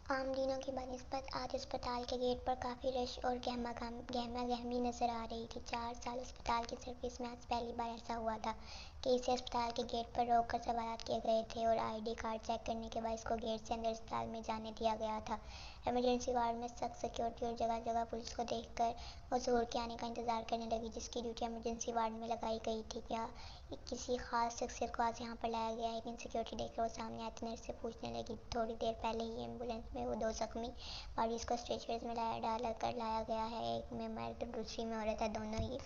عام دنوں کی بنسبت آج اسپتال کے گیٹ پر کافی رش اور گہما گہمی نظر آ رہی تھی۔ 4 سال اسپتال کی سروس میں آج پہلی بار ایسا ہوا تھا کہ اسے اسپتال کے گیٹ پر روک کر سوالات کیے گئے تھے اور آئی ڈی کارڈ چیک کرنے کے بعد اس کو گیٹ سے اندر اسپتال میں جانے دیا گیا تھا۔ ایمرجنسی وارڈ میں سخت سیکورٹی اور جگہ جگہ پولیس کو دیکھ کر وہ ظہور کے آنے کا انتظار کرنے لگی، جس کی ڈیوٹی ایمرجنسی وارڈ میں لگائی گئی تھی۔ کیا کسی خاص شخصیت کو آج یہاں پر لایا گیا ہے؟ لیکن سیکورٹی دیکھ کر وہ سامنے آتی نرس سے پوچھنے لگی۔ تھوڑی دیر پہلے ہی ایمبولینس میں وہ 2 زخمی مریض کو اسٹریچر میں لایا گیا ہے۔ ایک میں مرد اور دوسری میں عورت ہے۔ دونوں ہی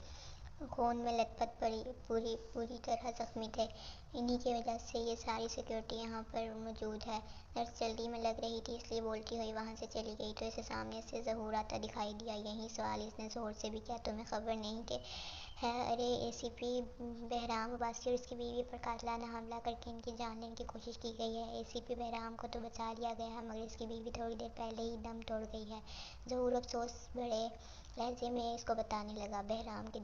خون میں لت پت پوری طرح زخمی تھے۔ انہی کی وجہ سے یہ ساری سیکورٹی یہاں پر موجود ہے۔ نرس جلدی میں لگ رہی تھی، اس لیے بولتی ہوئی وہاں سے چلی گئی تو اسے سامنے سے ظہور آتا دکھائی دیا۔ یہی سوال اس نے ظہور سے بھی کیا، تمہیں خبر نہیں کہ ہے؟ ارے اے سی پی بہرام عباسی اور اس کی بیوی پر قاتلانہ حملہ کر کے ان کی جان لینے کی کوشش کی گئی ہے۔ اے سی پی بہرام کو تو بچا لیا گیا ہے مگر اس کی بیوی تھوڑی دیر پہلے ہی دم توڑ گئی ہے۔ ظہور افسوس بھرے لہجے میں اس کو بتانے لگا۔ بہرام کے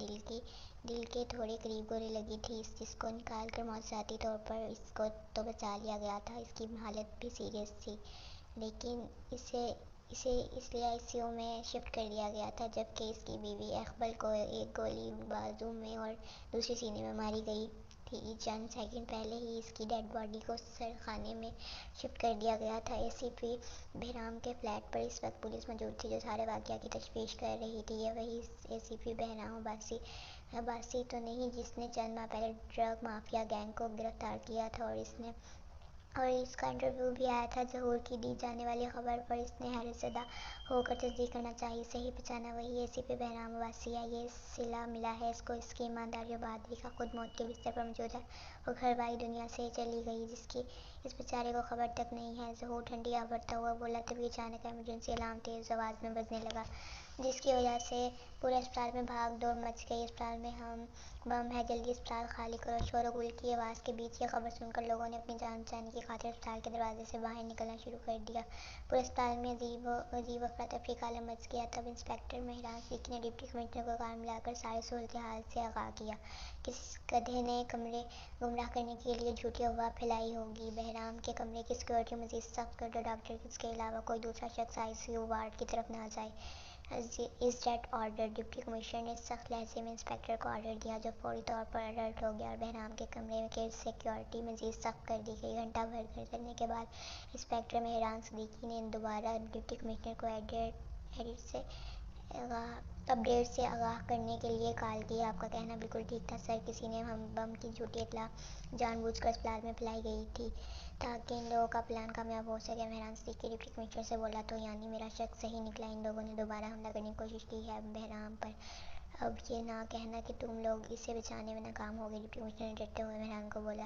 دل کے تھوڑے قریب گولی لگی تھی، جس کو نکال کر معجزاتی طور پر اس کو تو بچا لیا گیا تھا۔ اس کی حالت بھی سیریس تھی لیکن اسے اس لیے آئی سی یو میں شفٹ کر دیا گیا تھا، جبکہ اس کی بیوی اقبال کو ایک گولی بازو میں اور دوسری سینے میں ماری گئی تھی۔ چند سیکنڈ پہلے ہی اس کی ڈیڈ باڈی کو سرخانے میں شفٹ کر دیا گیا تھا۔ اے سی پی بہرام کے فلیٹ پر اس وقت پولیس موجود تھی جو سارے واقعہ کی تفتیش کر رہی تھی۔ یہ وہی اے سی پی بہرام عباسی تو نہیں جس نے چند ماہ پہلے ڈرگ مافیا گینگ کو گرفتار کیا تھا اور اس کا انٹرویو بھی آیا تھا۔ ظہور کی دی جانے والی خبر پر اس نے حیرت زدہ ہو کر تصدیق کرنا چاہی۔ صحیح پہچانا، وہی اے سی پی بہرام عباسی ہے۔ یہ صلہ ملا ہے اس کو اس کی ایمانداری اور بہادری کا۔ خود موت کے بستر پر موجود ہے اور گھر والی دنیا سے چلی گئی جس کی اس بیچارے کو خبر تک نہیں ہے۔ ظہور ٹھنڈی ہوا بھرتا ہوا بولا، تبھی اچانک ایمرجنسی الارم تیز آواز میں بجنے لگا جس کی وجہ سے پورے اسپتال میں بھاگ دوڑ مچ گئی۔ اسپتال میں بم ہے، جلدی اسپتال خالی کرو! شور و گل کی آواز کے بیچ یہ خبر سن کر لوگوں نے اپنی جان بچانے کی خاطر اسپتال کے دروازے سے باہر نکلنا شروع کر دیا۔ پورے اسپتال میں عجیب افراتفری کا عالم مچ گیا۔ تب انسپکٹر مہران صدیقی نے ڈپٹی کمشنر کو کان ملا کر ساری صورتحال سے آگاہ کیا۔ کس گدھے نے گمراہ کرنے کے لیے جھوٹی افواہ پھیلائی ہوگی؟ بہرام کے کمرے کی سیکورٹی مزید سخت کر دو، ڈاکٹرز کے علاوہ کوئی دوسرا شخص آئی سی یو وارڈ کی طرف نہ جائے۔ Is that order? Deputy commissioner نے سخت لہجے میں انسپکٹر کو آرڈر دیا جو فوری طور پر الرٹ ہو گیا اور بہرام کے کمرے کی سیکورٹی مزید سخت کر دی گئی۔ گھنٹہ بھر گزرنے کے بعد انسپکٹر مہران صدیقی نے دوبارہ ڈپٹی کمشنر کو اپڈیٹ سے آگاہ کرنے کے لیے کال کی۔ آپ کا کہنا بالکل ٹھیک تھا سر، کسی نے بم کی جھوٹی اطلاع جان بوجھ کر اسپتال میں پھیلائی گئی تھی تاکہ ان لوگوں کا پلان کامیاب ہو سکے۔ مہران صدیقی ڈپٹی کمشنر سے بولا، تو یعنی میرا شک صحیح نکلا، ان لوگوں نے دوبارہ حملہ کرنے کی کوشش کی ہے بہرام پر؟ اب یہ نہ کہنا کہ تم لوگ اسے بچانے میں ناکام ہو گئے۔ ڈپٹی کمشنر نے ڈرتے ہوئے مہران کو بولا،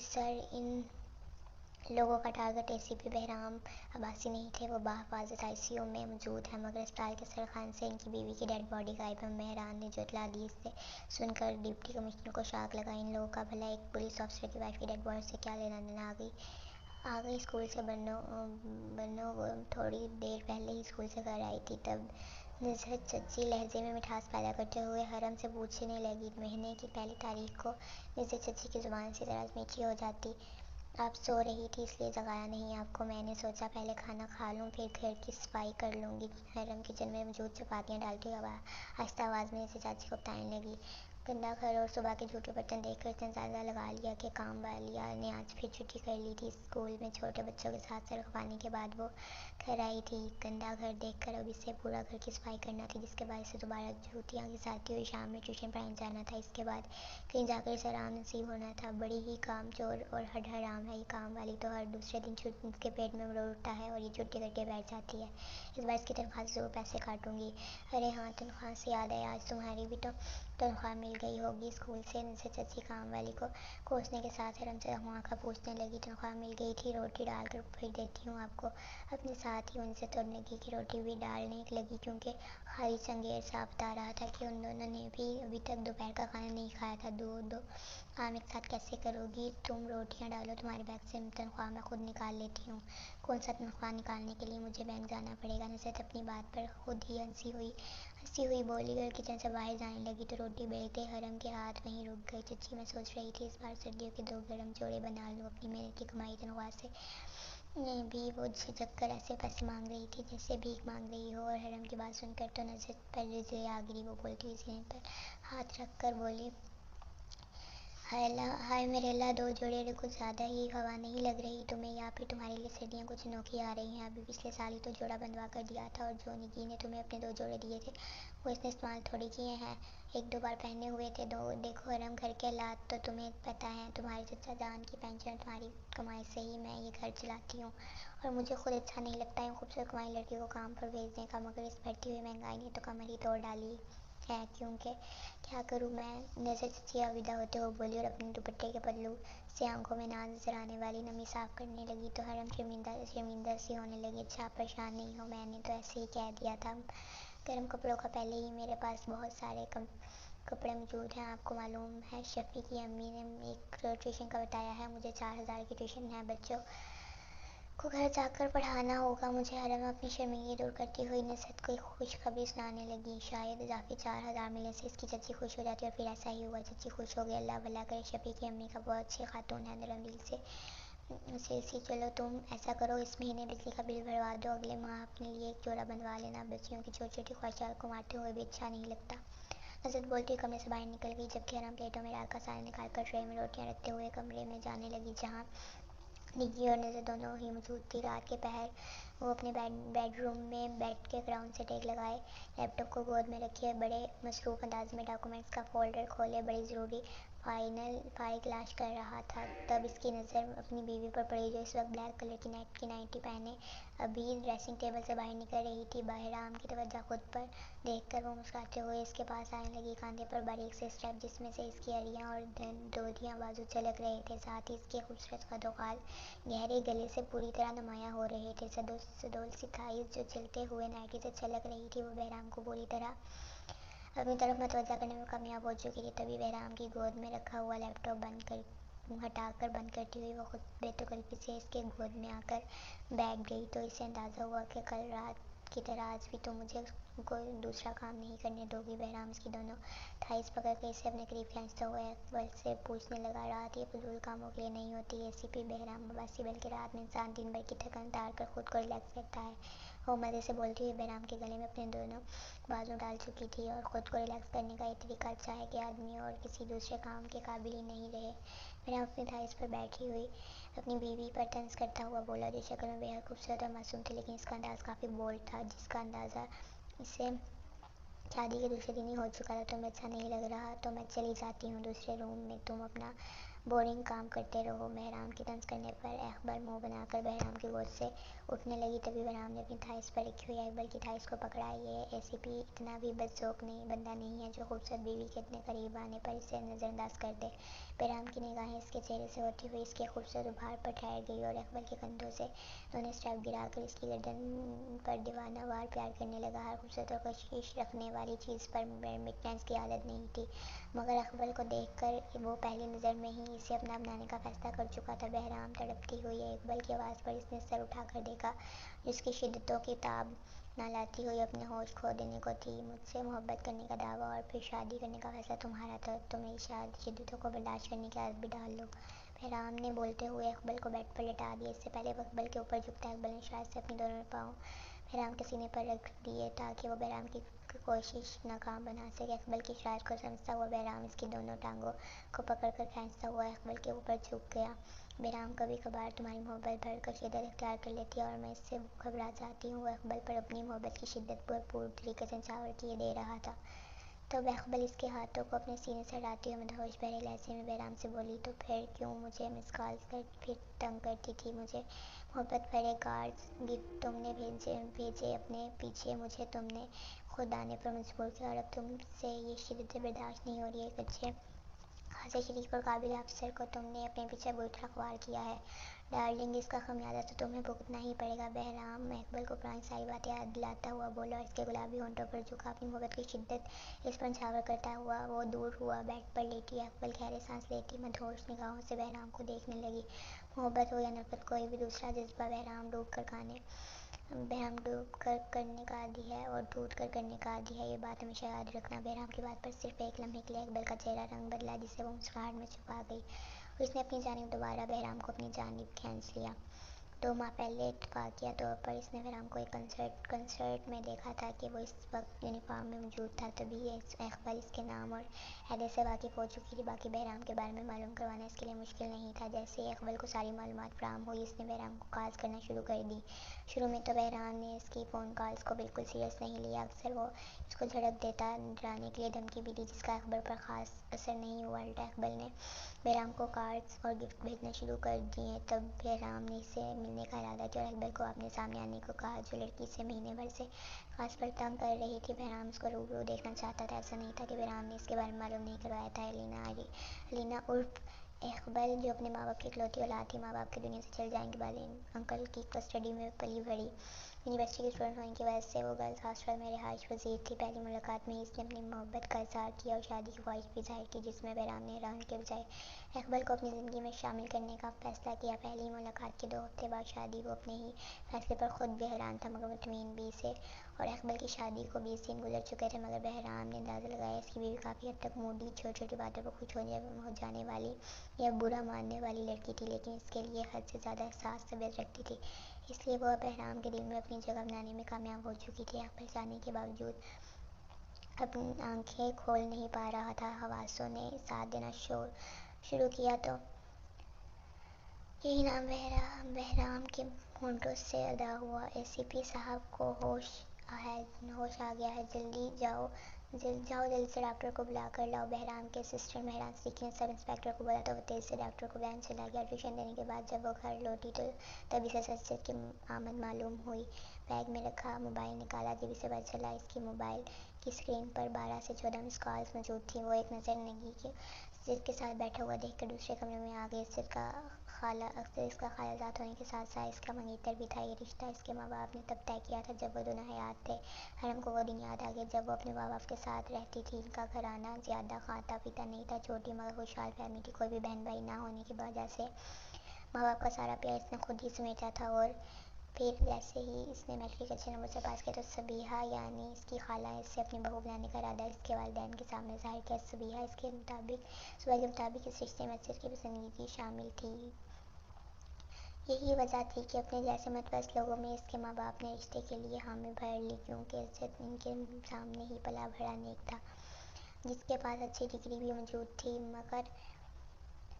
سر ان لوگوں کا ٹارگٹ اے سی پی بہرام عباسی نہیں تھے، وہ بحفاظت آئی سی یو میں موجود ہیں مگر اسپتال کے سرخانے سے ان کی بیوی کی ڈیڈ باڈی غائب ہے۔ مہران نے جو اطلاع دی اسے سن کر ڈپٹی کمشنر کو شاک لگا۔ ان لوگوں کا بھلا ایک پولیس آفیسر کی وائف کی ڈیڈ باڈی سے کیا لینا دینا؟ آ گئی اسکول سے بنو تھوڑی دیر پہلے ہی اسکول سے گھر آئی تھی۔ تب نزہت چچی لہجے میں مٹھاس پیدا کرتے ہوئے حرم سے پوچھنے لگی۔ مہینے کی پہلی تاریخ کو نزہت چچی کی زبان اسی طرح میٹھی ہو جاتی۔ آپ سو رہی تھی اس لیے جگایا نہیں آپ کو۔ میں نے سوچا پہلے کھانا کھا لوں پھر گھر کی صفائی کر لوں گی۔ حرم کچن میں موجود چپاتیاں ڈالتی ہوئی آہستہ آواز میں نزہت چاچی کو بتانے لگی۔ گندا گھر اور صبح کے جھوٹے برتن دیکھ کر اس نے اندازہ لگا لیا کہ کام والیہ نے آج پھر چھٹی کر لی تھی۔ اسکول میں چھوٹے بچوں کے ساتھ سر کھپانے کے بعد وہ گھر آئی تھی۔ گندا گھر دیکھ کر اب اسے پورا گھر کی صفائی کرنا تھی جس کے بعد اسے دوبارہ جوتیاں گھساتی ہوئی شام میں ٹیوشن پڑھانے جانا تھا۔ اس کے بعد کہیں جا کر اسے آرام نصیب ہونا تھا۔ بڑی ہی کام چور اور ہڈ حرام ہے یہ کام والی تو ہر دوسرے دن اس کے پیٹ میں مروڑ اٹھتا ہے اور یہ چھٹی کر کے بیٹھ جاتی ہے۔ اس بار اس کی تنخواہ سے ضرور پیسے کاٹوں گی۔ ارے ہاں، تنخواہ سے یاد ہے آج تمہاری بھی تو تنخواہ مل گئی ہوگی اسکول سے۔ نزہت چچی کام والی کو کوسنے کے ساتھ حرم سے ہوا کر پوچھنے لگی، تنخواہ مل گئی تھی؟ روٹی ڈال کر پھر دیتی ہوں آپ کو اپنے ساتھ ہی۔ ان سے توڑنے کی روٹی بھی ڈالنے لگی کیونکہ خالی چنگیز صاف بتا رہا تھا کہ ان دونوں نے بھی ابھی تک دوپہر کا کھانا نہیں کھایا تھا۔ دو کام ایک ساتھ کیسے کرو گی تم؟ روٹیاں ڈالو، تمہارے بیگ سے تنخواہ میں خود نکال لیتی ہوں۔ کون سا تنخواہ نکالنے کے لیے مجھے بینک جانا پڑے گا؟ نزہت اپنی بات پر خود ہی ہنسی ہوئی بولی اور کچن سے باہر جانے لگی تو روٹی بیلتے حرم کے ہاتھ وہیں رک گئے۔ چچی میں سوچ رہی تھی اس بار سردیوں کے 2 گرم جوڑے بنا لوں اپنی محنت کی کمائی تنخواہ سے۔ بھی وہ جھجک کر ایسے پیسے مانگ رہی تھی جیسے بھیک مانگ رہی ہو، اور حرم کی بات سن کر تو نظر پر رضوی آ گئی. وہ بولتی ہوئی سینے پر ہاتھ رکھ کر بولی، ہائے اللہ، ہائے میرے اللہ، دو جوڑے کچھ زیادہ ہی ہوا نہیں لگ رہی تمہیں، یا پھر تمہارے لیے سردیاں کچھ انوکھی آ رہی ہیں؟ ابھی پچھلے سال ہی تو جوڑا بندوا کر دیا تھا، اور جو نگی نے تمہیں اپنے 2 جوڑے دیے تھے وہ اس نے استعمال تھوڑی کیے ہیں، 1-2 بار پہنے ہوئے تھے. دیکھو حرم، گھر کے حالات تو تمہیں پتہ ہیں، تمہارے چچا جان کی پینشن، تمہاری کمائی سے ہی میں یہ گھر چلاتی ہوں، اور مجھے خود اچھا نہیں لگتا ہے خوبصورت کمائی لڑکی کو کام پر بھیجنے کا، مگر اس بڑھتی ہوئی مہنگائی نے تو کمر ہی توڑ ڈالی ہے. کیونکہ کیا کروں میں؟ نظر چچیا ودا ہوتے ہوئے بولی، اور اپنے دوپٹے کے پلو سے آنکھوں میں نظر آنے والی نمی صاف کرنے لگی. تو حرم شرمندہ سی ہونے لگی. اچھا آپ پریشان نہیں ہو، میں نے تو ایسے ہی کہہ دیا تھا. گرم کپڑوں کا پہلے ہی میرے پاس بہت سارے کپڑے موجود ہیں. آپ کو معلوم ہے شفیع کی امی نے ایک ٹیوشن کا بتایا ہے، مجھے 4,000 کی ٹیوشن ہے، بچوں کو گھر جا کر پڑھانا ہوگا مجھے. حرم اپنی شرمندگی دور کرتی ہوئی نزہت کو خوشخبری سنانے لگی، شاید اضافی 4,000 ملنے سے اس کی چچی خوش ہو جاتی، اور پھر ایسا ہی ہوا. چچی خوش ہو گئی. اللہ بھلا کرے. شفیع کی امی کا بہت اچھی خاتون ہے، نرم دل سے سی. چلو تم ایسا کرو، اس مہینے بجلی کا بل بھروا دو، اگلے ماہ اپنے لیے ایک جوڑا بنوا لینا. بچیوں کی چھوٹی چھوٹی خواہشات کو مارتے ہوئے بھی اچھا نہیں لگتا. نزہت بولتی ہوئی کمرے سے باہر نکل گئی، جبکہ حرم پلیٹوں میں رات کا سالن نکال کر ٹرے میں روٹیاں رکھتے ہوئے کمرے میں جانے لگی جہاں نگی اور نزہت دونوں ہی موجود تھی. رات کے پہر وہ اپنے بیڈ روم میں بیٹھ کے گراؤنڈ سے ٹیک لگائے، لیپ ٹاپ کو گود میں رکھے بڑے مصروف انداز میں ڈاکومنٹس کا فولڈر کھولے بڑی ضروری فائل تلاش کر رہا تھا. تب اس کی نظر اپنی بیوی پر پڑی جو اس وقت بلیک کلر کی نیٹ کی نائٹی پہنے ابھی ڈریسنگ ٹیبل سے باہر نکل رہی تھی. بہرام کی توجہ خود پر دیکھ کر وہ مسکراتے ہوئے اس کے پاس آنے لگی. کاندھے پر باریک سے اسٹریپ جس میں سے اس کی اڑیاں اور دودھیاں بازو جھلک رہے تھے، ساتھ ہی اس کے خوبصورت قد و قال گہرے گلے سے پوری طرح نمایاں ہو رہے تھے. سڈول سی تھائیز جو چلتے ہوئے نائٹی سے چھلک رہی تھی، وہ بہرام کو پوری طرح اپنی طرف متوجہ کرنے میں کامیاب ہو چکی تھی. تبھی بہرام کی گود میں رکھا ہوا لیپ ٹاپ ہٹا کر بند کرتی ہوئی وہ خود بے تکلفی سے اس کے گود میں آ کر بیٹھ گئی. تو اسے اندازہ ہوا کہ کل رات کی طرح آج بھی تو مجھے کوئی دوسرا کام نہیں کرنے دو گی. بہرام اس کی دونوں تھائیز پکڑ کے اسے اپنے قریب کھینچتا ہوا اقبال سے پوچھنے لگا، رات یہ فضول کاموں کے لیے نہیں ہوتی ایسی پی بہرام عباسی، بلکہ رات میں انسان دن بھر کی تھکن اتار کر خود کو ریلیکس کرتا ہے. وہ مزے سے بولتی ہوئی بہرام کے گلے میں اپنے دونوں بازو ڈال چکی تھی، اور خود کو ریلیکس کرنے کا یہ طریقہ اچھا ہے کہ آدمی اور کسی دوسرے کام کے قابل ہی نہیں رہے. بہرام اپنی تھائیز پر بیٹھی ہوئی اپنی بیوی پر طنز کرتا ہوا بولا، جو شکل میں بے حد خوبصورت اور معصوم تھی، لیکن اس کا انداز کافی بولڈ تھا، جس کا اندازہ اسے شادی کے دوسرے دن ہی ہو چکا تھا. تمہیں اچھا نہیں لگ رہا تو میں چلی جاتی ہوں دوسرے روم میں، تم اپنا بورنگ کام کرتے رہو. بہرام کی طنز کرنے پر اقبال منہ بنا کر بہرام کی گود سے اٹھنے لگی. تبھی بہرام نے اپنی تھائیز پر رکھی ہوئی اقبال کی تھائیز کو پکڑا. یہ اے سی پی اتنا بھی بدذوق بندہ نہیں ہے جو خوبصورت بیوی کے اتنے قریب آنے پر اسے نظر انداز کر دے. بہرام کی نگاہیں اس کے چہرے سے ہوتی ہوئی اس کے خوبصورت ابھار پر ٹھہر گئی، اور اقبال کے کندھوں سے دونوں اسٹریپ گرا کر اس کی گردن پر دیوانہ وار پیار کرنے لگا. ہر خوبصورت اور کشش رکھنے والی چیز پر مٹنیس کی عادت نہیں تھی، مگر اقبال کو دیکھ کر وہ پہلی نظر میں ہی اسے اپنا بنانے کا فیصلہ کر چکا تھا. بہرام تڑپتی ہوئی اقبال کی آواز پر اس نے سر اٹھا کر دیکھا، جس کی شدتوں کی تاب نہ لاتی ہوئی اپنے ہوش کھو دینے کو تھی. مجھ سے محبت کرنے کا دعویٰ اور پھر شادی کرنے کا فیصلہ تمہارا تھا، تو میری شدتوں کو برداشت کرنے کی عادت بھی ڈال لو. بہرام نے بولتے ہوئے اقبال کو بیڈ پر لٹا دیا. اس سے پہلے وہ اقبال کے اوپر جھکتا، اقبال نے اشارے سے اپنے دونوں پاؤں بہرام کے سینے پر رکھ دیے تاکہ وہ بہرام کی کوشش ناکام بنا سکے. اقبال کی اشارت کو سمجھتا ہوا بہرام اس کی دونوں ٹانگوں کو پکڑ کر کھینچتا ہوا اقبال کے اوپر جھک گیا. بہرام کبھی کبھار تمہاری محبت بھر کر شدت اختیار کر لیتی ہے اور میں اس سے گھبرا جاتی ہوں. وہ اقبال پر اپنی محبت کی شدت بھرپور طریقے سے نچھاور کیے دے رہا تھا. تب اقبال اس کے ہاتھوں کو اپنے سینے سے ہٹاتی ہوئی مدہوش بھرے لہجے میں بہرام سے بولی، تو پھر کیوں مجھے مس کالز کر پھر تنگ کرتی تھی؟ مجھے محبت بھرے کارڈز گفٹ تم نے بھیجے اپنے پیچھے، مجھے تم نے خود آنے پر مجبور کیا، اور اب تم سے یہ شدتیں برداشت نہیں ہو رہی. ایک اچھے خاصے شریف اور قابل افسر کو تم نے اپنے پیچھے بوتھڑا خوار کیا ہے ڈارلنگ، اس کا خمیازہ تو تمہیں بھگتنا ہی پڑے گا. بہرام اقبال کو پرانی ساری باتیں یاد دلاتا ہوا بولا، اور اس کے گلابی ہونٹوں پر جھکا اپنی محبت کی شدت اس پر نچھاور کرتا ہوا وہ دور ہوا. بیڈ پر لیٹی اقبال گہرے سانس لیتی مدہوش نگاہوں سے بہرام کو دیکھنے لگی. محبت ہو یا نفرت، کوئی بھی دوسرا جذبہ بہرام ڈوب کر کرنے کا عادی ہے اور ٹوٹ کر کرنے کا عادی ہے، یہ بات ہمیشہ یاد رکھنا. بہرام کی بات پر صرف ایک لمحے کے لیے اقبال کا چہرہ رنگ بدلا، جسے وہ مسکراہٹ میں چھپا گئی، اور اس نے اپنی جانب دوبارہ بہرام کو اپنی جانب کھینچ لیا. 2 ماہ پہلے اتفاقیہ طور پر اس نے بہرام کو ایک کنسرٹ میں دیکھا تھا کہ وہ اس وقت یونیفارم میں موجود تھا، تبھی اقبال اس کے نام اور عہدے سے واقف ہو چکی تھی۔ باقی بہرام کے بارے میں معلوم کروانا اس کے لیے مشکل نہیں تھا۔ جیسے ہی اقبال کو ساری معلومات فراہم ہوئی، اس نے بہرام کو کالز کرنا شروع کر دی۔ شروع میں تو بہرام نے اس کی فون کالز کو بالکل سیریس نہیں لیا، اکثر وہ اس کو جھڑک دیتا، ڈرانے کے لیے دھمکی بھی دی، جس کا اقبال پر خاص اثر نہیں ہوا۔ الٹا اقبال نے بہرام کو کارڈز اور گفٹ بھیجنے شروع کر دیے۔ تب بہرام نے اسے ملنے کا ارادہ کیا اور اقبال کو اپنے سامنے آنے کو کہا، جو لڑکی اسے مہینے بھر سے خاص پر تنگ کر رہی تھی۔ بہرام اس کو روبرو دیکھنا چاہتا تھا۔ ایسا نہیں تھا کہ بہرام نے اس کے بارے میں معلوم نہیں کروایا تھا۔ الینا عرف اقبال، جو اپنے ماں باپ کی اکلوتی اولاد تھی، ماں باپ کی دنیا سے چل جانے کے بعد انکل کی کسٹڈی میں پلی بڑھی، یونیورسٹی کی اسٹوڈنٹ ہونے کی وجہ سے وہ گرلز ہاسٹل میں رہائش پذیر تھی۔ پہلی ملاقات میں ہی اس نے اپنی محبت کا اظہار کیا اور شادی کی خواہش بھی ظاہر کی، جس میں بہرام نے راہل کے بجائے اقبال کو اپنی زندگی میں شامل کرنے کا فیصلہ کیا۔ پہلی ملاقات کے 2 ہفتے بعد شادی۔ وہ اپنے ہی فیصلے پر خود بھی حیران تھا، مگر مطمئن بھی۔ اسے اور اقبال کی شادی کو 20 دن گزر چکے تھے، مگر بہرام نے اندازہ لگایا اس کی بیوی کافی حد تک موڈی، چھوٹی چھوٹی باتوں پر خوش ہو جانے والی یا برا ماننے والی لڑکی تھی، لیکن اس کے لیے حد سے زیادہ حساس طبیعت رکھتی تھی۔ اس لیے وہ اب بہرام کے دل میں اپنی جگہ بنانے میں کامیاب ہو چکی تھی۔ اقبال جانے کے باوجود اپنی آنکھیں کھول نہیں پا رہا تھا۔ حواسوں نے ساتھ دینا شروع کیا تو یہی نام بہرام کے ہونٹوں سے ادا ہوا۔ اے سی پی صاحب کو ہوش آ گیا ہے، جلدی جاؤ جلدی سے ڈاکٹر کو بلا کر لاؤ۔ بہرام کے اسسٹنٹ مہران صدیقی نے سب انسپکٹر کو بولا تو وہ تیزی سے ڈاکٹر کو بلانے چلا گیا۔ ٹیوشن دینے کے بعد جب وہ گھر لوٹی تو تبھی سے سچ کی آمد معلوم ہوئی۔ بیگ میں رکھا موبائل نکالا، جب اسے پتہ چلا اس کی موبائل کی اسکرین پر 12 سے 14 مس کالز موجود تھیں۔ وہ ایک نظر نگی کو عزت کے ساتھ بیٹھا ہوا دیکھ کر دوسرے کمرے میں آ گئی۔ عزت کا خالہ زاد ہونے کے ساتھ ساتھ اس کا منگیتر بھی تھا۔ یہ رشتہ اس کے ماں باپ نے تب طے کیا تھا جب وہ دونوں حیات تھے۔ حرم کو وہ دن یاد آ گئے جب وہ اپنے ماں باپ کے ساتھ رہتی تھی۔ ان کا گھرانہ زیادہ کھاتا پیتا نہیں تھا، چھوٹی مگر خوشحال فیملی تھی۔ کوئی بھی بہن بھائی نہ ہونے کی وجہ سے ماں باپ کا سارا پیار اس نے خود ہی سمیٹا تھا۔ اور پھر جیسے ہی اس نے میٹرک اچھے نمبر سے پاس کیا تو صبیحہ یعنی اس کی خالہ نے اسے اپنی بہو بنانے کا ارادہ اس کے والدین کے سامنے ظاہر کیا۔ صبیحہ کے مطابق اس رشتے میں عزت کی پسندیدگی شامل تھی۔ یہی وجہ تھی کہ اپنے جیسے متوسط لوگوں میں اس کے ماں باپ نے رشتے کے لیے حامی بھر لی، کیونکہ عزت ان کے سامنے ہی پلا بڑھا نیک تھا، جس کے پاس اچھی ڈگری بھی موجود تھی، مگر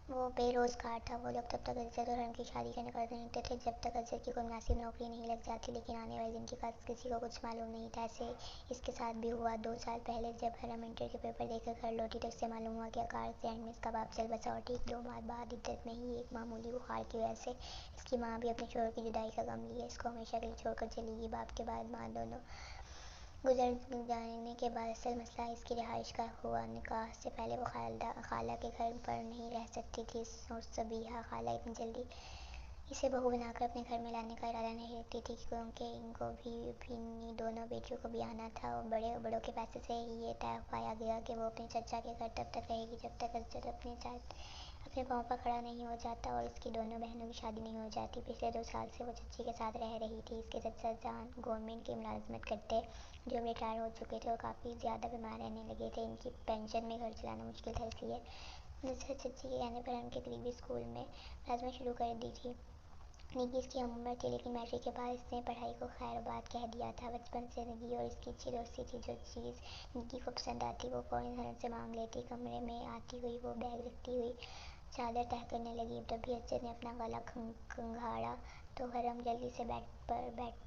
وہ بے روزگار تھا۔ وہ لوگ تب تک عزت اور حرم کی شادی کرنے کا عرض نہیں کرتے جب تک عزت کی کوئی مناسب نوکری نہیں لگ جاتی، لیکن آنے والے دن کا کسی کو کچھ معلوم نہیں تھا۔ ایسے اس کے ساتھ بھی ہوا۔ 2 سال پہلے جب حرم انٹر کے پیپر دے کر گھر لوٹی تو اسے معلوم ہوا کہ کار ایکسیڈنٹ میں اس کا باپ چل بسا، اور ٹھیک 2 ماہ بعد عدت میں ہی ایک معمولی بخار کی وجہ سے اس کی ماں بھی اپنے شوہر کی جدائی کا غم لیے اس کو ہمیشہ کے لیے چھوڑ کر چلی گئی۔ باپ کے بعد ماں دونوں گزر جانے کے بعد اصل مسئلہ اس کی رہائش کا ہوا۔ نکاح سے پہلے وہ خالہ کے گھر پر نہیں رہ سکتی تھی، اور صبیحہ خالہ اتنی جلدی اسے بہو بنا کر اپنے گھر میں لانے کا ارادہ نہیں رکھتی تھی، کیونکہ ان کو بھی اپنی دونوں بیٹیوں کو بھی آنا تھا، اور بڑوں کے فیصلے سے ہی یہ طے پایا گیا کہ وہ اپنے چچا کے گھر تب تک رہے گی جب تک عزت اپنے پاؤں پر کھڑا نہیں ہو جاتا اور اس کی دونوں بہنوں کی شادی نہیں ہو جاتی۔ پچھلے 2 سال سے وہ چچی کے ساتھ رہ رہی تھی۔ اس کے چچا جان گورنمنٹ کی ملازمت کرتے، جو اب ریٹائر ہو چکے تھے اور کافی زیادہ بیمار رہنے لگے تھے۔ ان کی پینشن میں گھر چلانا مشکل تھا، اس لیے نصرت چچی کے کہنے پر حرم کے قریبی اسکول میں ملازمت شروع کر دی تھی۔ نگی اس کی ہم عمر تھی، لیکن میٹرک کے بعد اس نے پڑھائی کو خیر آباد کہہ دیا تھا۔ بچپن سے نگی اور اس کی اچھی دوستی تھی۔ جو چیز نگی کو پسند آتی وہ فوراً حرم سے مانگ لیتی۔ کمرے میں آتی ہوئی وہ بیگ رکھتی ہوئی چادر تہہ کرنے لگی۔ تبھی عزت نے اپنا گلا کھنگالا تو حرم جلدی سے بیڈ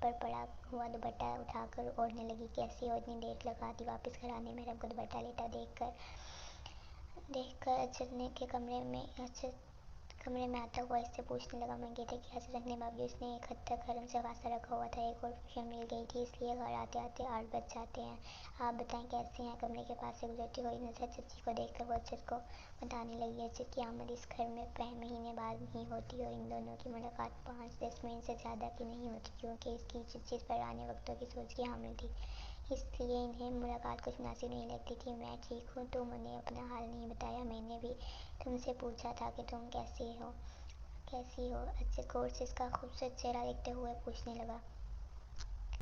پر پڑا ہوا دوپٹہ اٹھا کر اوڑھنے لگی۔ کیسی ہو، اتنی دیر لگا دی واپس گھر آنے میں؟ حرم کو دوپٹہ لیٹا دیکھ کر عزت کے کمرے میں آتا ہوا اس سے پوچھنے لگا۔ منگیتر کی حاصل رکھنے کے باوجود اس نے ایک حد تک حرم سے فاصلہ رکھا ہوا تھا۔ ایک اور ٹیوشن مل گئی تھی، اس لیے گھر آتے آتے 8 بج جاتے ہیں۔ آپ بتائیں کیسے ہیں؟ کمرے کے پاس سے گزرتی ہوئی نصرت چچی کو دیکھ کر وہ عزت کو بتانے لگی۔ عزت کی آمد اس گھر میں مہینے بعد ہی ہوتی اور ان دونوں کی ملاقات 5-10 منٹ سے زیادہ کی نہیں ہوتی، کیونکہ اس کی چچی پرانے وقتوں کی سوچ کی حامل تھی، اس لیے انہیں ملاقات کچھ مناسب نہیں لگتی تھی۔ میں ٹھیک ہوں، تم انہیں اپنا حال نہیں بتایا؟ میں نے بھی تم سے پوچھا تھا کہ تم کیسی ہو؟ عزت غور سے اس کا خوبصورت چہرہ دیکھتے ہوئے پوچھنے لگا۔